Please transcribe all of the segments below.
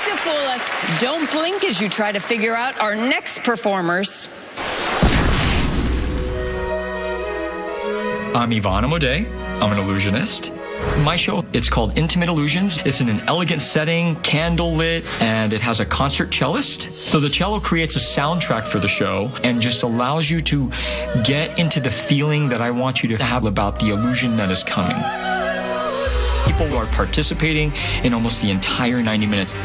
to fool us. Don't blink as you try to figure out our next performers. I'm Amodei. I'm an illusionist. My show, it's called Intimate Illusions. It's in an elegant setting, candlelit, and it has a concert cellist. So the cello creates a soundtrack for the show and just allows you to get into the feeling that I want you to have about the illusion that is coming. People are participating in almost the entire 90 minutes.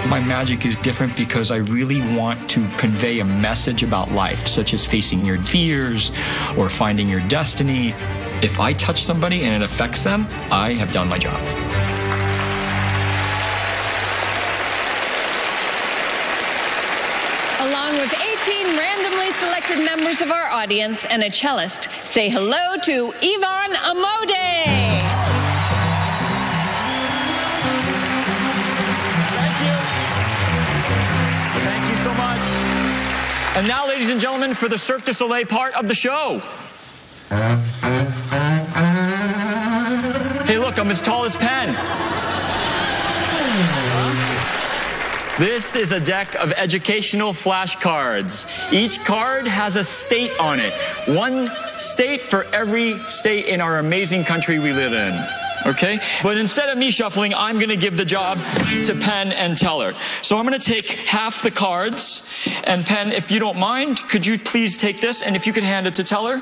My magic is different because I really want to convey a message about life, such as facing your fears or finding your destiny. If I touch somebody and it affects them, I have done my job. Along with 18 randomly selected members of our audience and a cellist, say hello to Amodei. Thank you so much. And now, ladies and gentlemen, for the Cirque du Soleil part of the show. Hey, look, I'm as tall as Penn. This is a deck of educational flashcards. Each card has a state on it. One state for every state in our amazing country we live in. Okay? But instead of me shuffling, I'm going to give the job to Penn and Teller. So I'm going to take half the cards. And Penn, if you don't mind, could you please take this? And if you could hand it to Teller.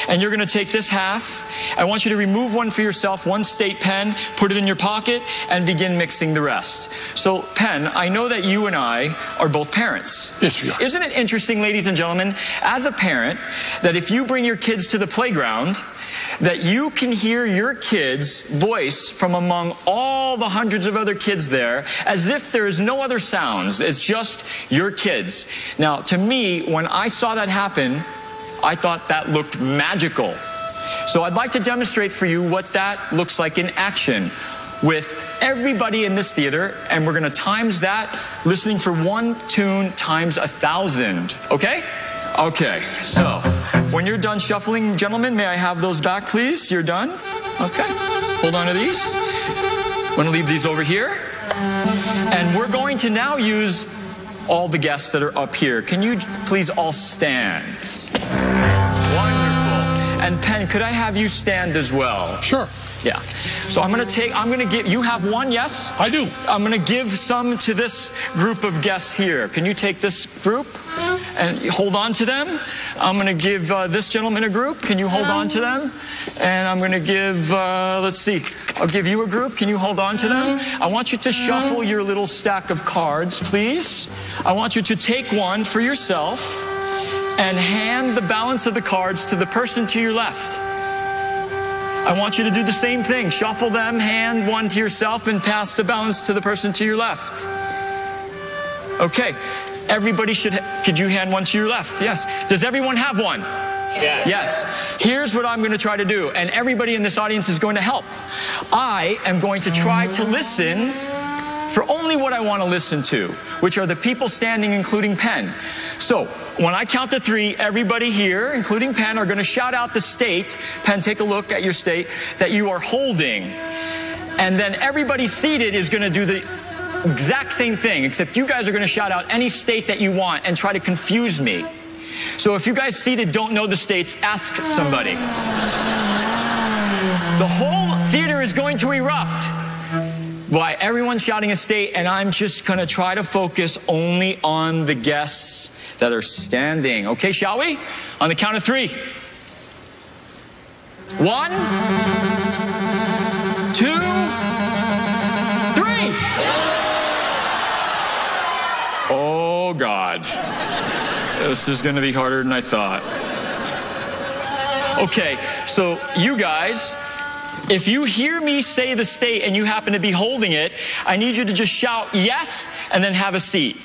And you're going to take this half. I want you to remove one for yourself, one state pen, put it in your pocket, and begin mixing the rest. So, Penn, I know that you and I are both parents. Yes, we are. Isn't it interesting, ladies and gentlemen, as a parent, that if you bring your kids to the playground, that you can hear your kid's voice from among all the hundreds of other kids there, as if there is no other sounds. It's just your kids. Now, to me, when I saw that happen, I thought that looked magical. So I'd like to demonstrate for you what that looks like in action with everybody in this theater, and we're going to times that, listening for one tune times 1,000. Okay? Okay, so when you're done shuffling, gentlemen, may I have those back, please? You're done? Okay. Hold on to these. I'm going to leave these over here. And we're going to now use all the guests that are up here. Can you please all stand? Wonderful. And Penn, could I have you stand as well? Sure. Yeah. So I'm going to give, you have one, yes? I do. I'm going to give some to this group of guests here. Can you take this group and hold on to them? I'm going to give this gentleman a group. Can you hold on to them? And I'm going to give, let's see, I'll give you a group. Can you hold on to them? I want you to shuffle your little stack of cards, please. I want you to take one for yourself and hand the balance of the cards to the person to your left. I want you to do the same thing. Shuffle them, hand one to yourself, and pass the balance to the person to your left. Okay. Everybody should, could you hand one to your left? Yes. Does everyone have one? Yes. Yes. Here's what I'm going to try to do, and everybody in this audience is going to help. I am going to try to listen for only what I want to listen to, which are the people standing, including Penn. So, when I count to 3, everybody here, including Penn, are going to shout out the state. Penn, take a look at your state that you are holding. And then everybody seated is going to do the exact same thing, except you guys are going to shout out any state that you want and try to confuse me. So if you guys seated don't know the states, ask somebody. The whole theater is going to erupt. Why, everyone's shouting a state, and I'm just going to try to focus only on the guests that are standing. Okay, shall we? On the count of 3. 1, 2, 3. Oh, God. This is going to be harder than I thought. Okay, so you guys, if you hear me say the state and you happen to be holding it, I need you to just shout yes and then have a seat.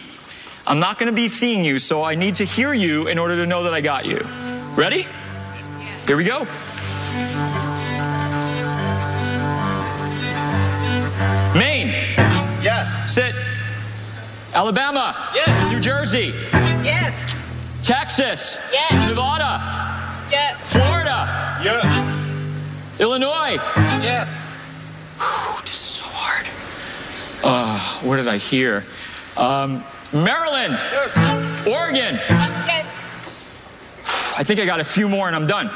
I'm not going to be seeing you, so I need to hear you in order to know that I got you. Ready? Here we go. Maine. Yes. Sit. Alabama. Yes. New Jersey. Yes. Texas. Yes. Nevada. Yes. Florida. Yes. Illinois. Yes. Whew, this is so hard. what did I hear? Maryland. Yes. Oregon. Yes. I think I got a few more and I'm done.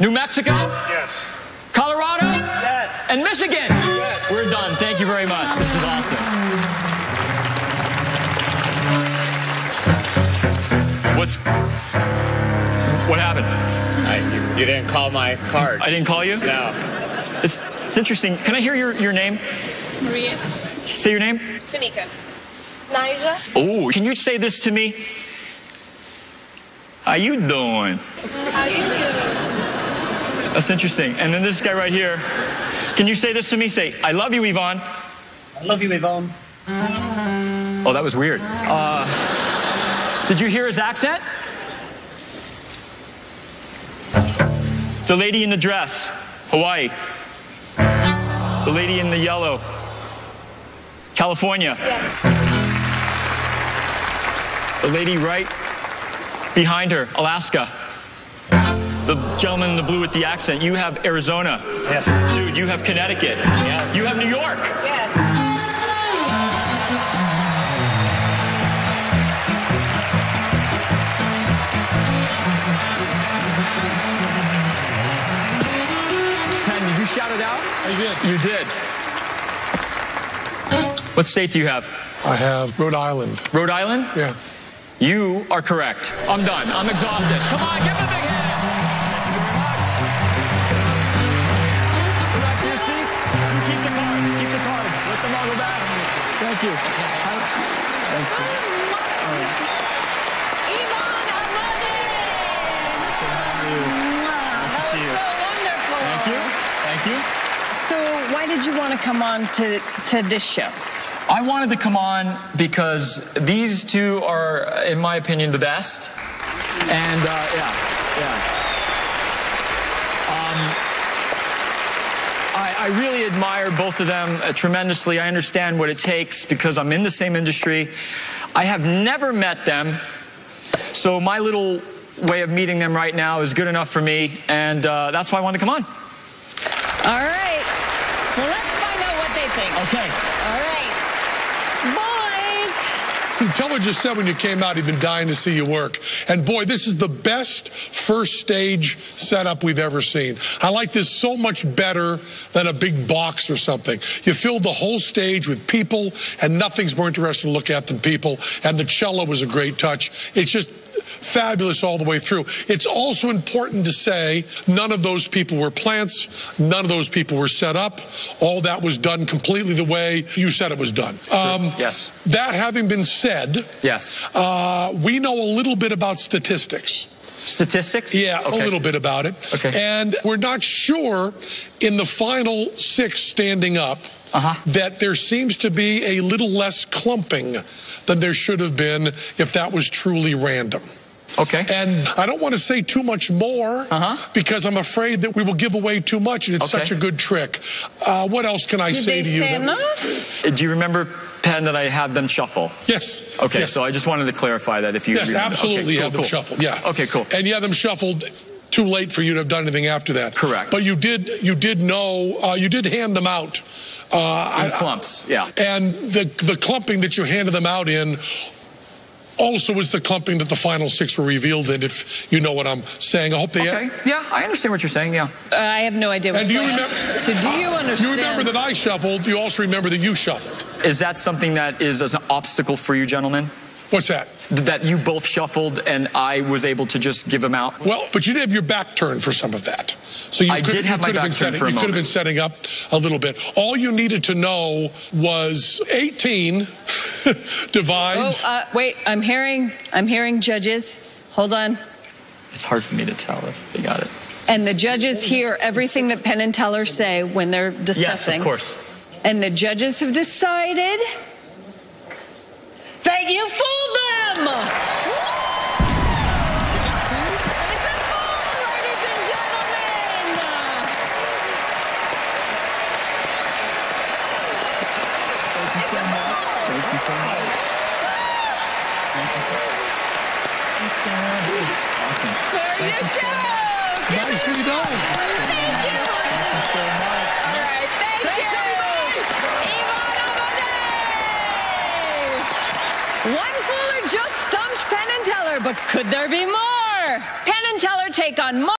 New Mexico. Yes. Colorado. Yes. And Michigan. Yes. We're done. Thank you very much. This is awesome. What happened? You didn't call my card. I didn't call you? No. It's interesting. Can I hear your name? Maria. Say your name. Tanika. Naija. Oh, can you say this to me? How you doing? How you doing? That's interesting. And then this guy right here. Can you say this to me? Say, I love you, Yvonne. I love you, Yvonne. Oh, that was weird. Did you hear his accent? The lady in the dress, Hawaii. The lady in the yellow, California. Yeah. The lady right behind her, Alaska. The gentleman in the blue with the accent, you have Arizona. Yes. Dude, you have Connecticut. Yes. You have New York. Yes. Penn, did you shout it out? I did. You did. What state do you have? I have Rhode Island. Rhode Island? Yeah. You are correct. I'm done. I'm exhausted. Come on, give him a big hand. Thank you very much. Go back to your seats. You keep the cards. Keep the cards. Let them all go back. Thank you. Thanks. Yvonne Amodei! Nice to see you. So wonderful. Thank you. Thank you. So why did you want to come on to this show? I wanted to come on because these two are, in my opinion, the best. And, I really admire both of them tremendously. I understand what it takes because I'm in the same industry. I have never met them. So my little way of meeting them right now is good enough for me. And that's why I wanted to come on. All right. Well, let's find out what they think. Okay. All right. Boys. Teller just said when you came out, he'd been dying to see you work. And boy, this is the best first stage setup we've ever seen. I like this so much better than a big box or something. You filled the whole stage with people, and nothing's more interesting to look at than people. And the cello was a great touch. It's just fabulous all the way through. It's also important to say none of those people were plants. None of those people were set up. All that was done completely the way you said it was done. Sure. Yes. That having been said, Yes. we know a little bit about statistics. Statistics? Yeah, Okay. a little bit about it. Okay. And we're not sure in the final 6 standing up that there seems to be a little less clumping than there should have been if that was truly random. Okay. And I don't want to say too much more because I'm afraid that we will give away too much, and it's such a good trick. What else can I say to you? Did they say enough? Do you remember, Penn, that I had them shuffle? Yes. Okay, Yes. so I just wanted to clarify that if you Yes, remember. absolutely Okay, had them shuffled. Yeah. Okay, cool. And you had them shuffled too late for you to have done anything after that. Correct. But you did know, you did hand them out. In clumps, yeah. And the clumping that you handed them out in also was the clumping that the final 6 were revealed in, if you know what I'm saying. I hope they... Okay, yeah, I understand what you're saying, yeah. I have no idea what's And do you going on. remember... So do you understand? You remember that I shuffled. You also remember that you shuffled. Is that something that is an obstacle for you, gentlemen? What's that? That you both shuffled and I was able to just give them out? Well, but you did have your back turned for some of that. So you I did have my back turned for a You could have been moment. setting up a little bit. All you needed to know was 18 divides. Oh, wait, I'm hearing judges. Hold on. It's hard for me to tell if they got it. And the judges hear everything that Penn and Teller say when they're discussing. Yes, of course. And the judges have decided that you fooled them! It's a fool, ladies and gentlemen! Thank you so much. Thank you so much. Thank you so much. Awesome. There you go! Nicely done. Thank you! Thank you so much. All right, thank you! Yvonne Amodei! One Fooler just stumped Penn and Teller, but could there be more? Penn and Teller take on more.